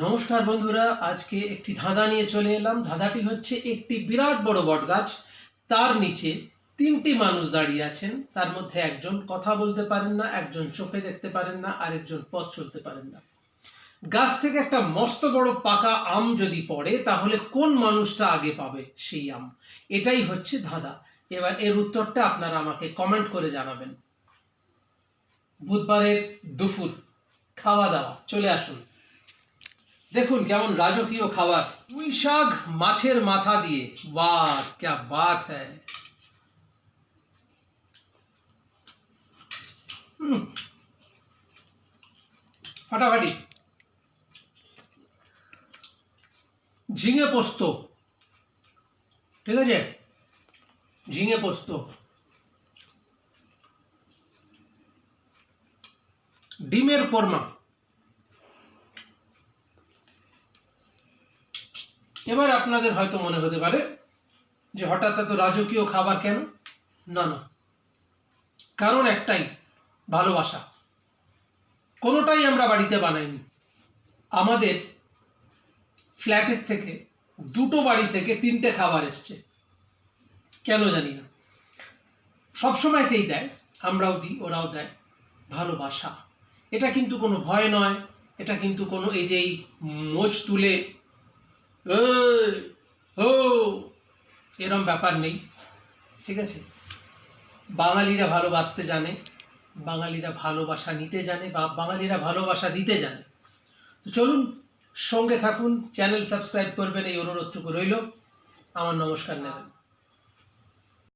নমস্কার বন্ধুরা, আজকে একটি ধাঁধা নিয়ে চলে এলাম। ধাঁধাটি হচ্ছে, একটি বিরাট বড় বটগাছ, তার নিচে তিনটি মানুষ দাঁড়িয়ে আছেন। তার মধ্যে একজন কথা বলতে পারেন না, একজন চোখে দেখতে পারেন না, আরেকজন পথ চলতে পারেন না। গাছ থেকে একটা মস্ত বড় পাকা আম যদি পড়ে, তাহলে কোন মানুষটা আগে পাবে সেই আম? এটাই হচ্ছে ধাঁধা। এবার এর উত্তরটা আপনারা আমাকে কমেন্ট করে জানাবেন। বুধবারের দুপুর, খাওয়া দাওয়া, চলে আসুন। দেখুন কেমন রাজকীয় খাবার, পুঁই শাক মাছের মাথা দিয়ে। বাহ, क्या बात है। ফাটাফাটি। ঝিঙে পোস্ত, ঠিক আছে, ঝিঙে পোস্ত। ডিমের কোরমা। এবার আপনাদের হয়তো মনে হতে পারে যে হঠাৎ এত রাজকীয় খাবার কেন? না না, কারণ একটাই, ভালোবাসা। কোনোটাই আমরা বাড়িতে বানাইনি। আমাদের ফ্ল্যাটের থেকে দুটো বাড়ি থেকে তিনটে খাবার এসছে, কেন জানি না। সবসময়তেই দেয়, আমরাও দিই, ওরাও দেয়। ভালোবাসা। এটা কিন্তু কোনো ভয় নয়, এটা কিন্তু কোনো এই যে মোচ তুলে ও এরম ব্যাপার নেই, ঠিক আছে। বাঙালিরা ভালোবাসতে জানে, বাঙালিরা ভালোবাসা নিতে জানে, বা বাঙালিরা ভালোবাসা দিতে জানে। তো চলুন, সঙ্গে থাকুন, চ্যানেল সাবস্ক্রাইব করবেন, এই অনুরোধটুকু রইল। আমার নমস্কার নেবেন।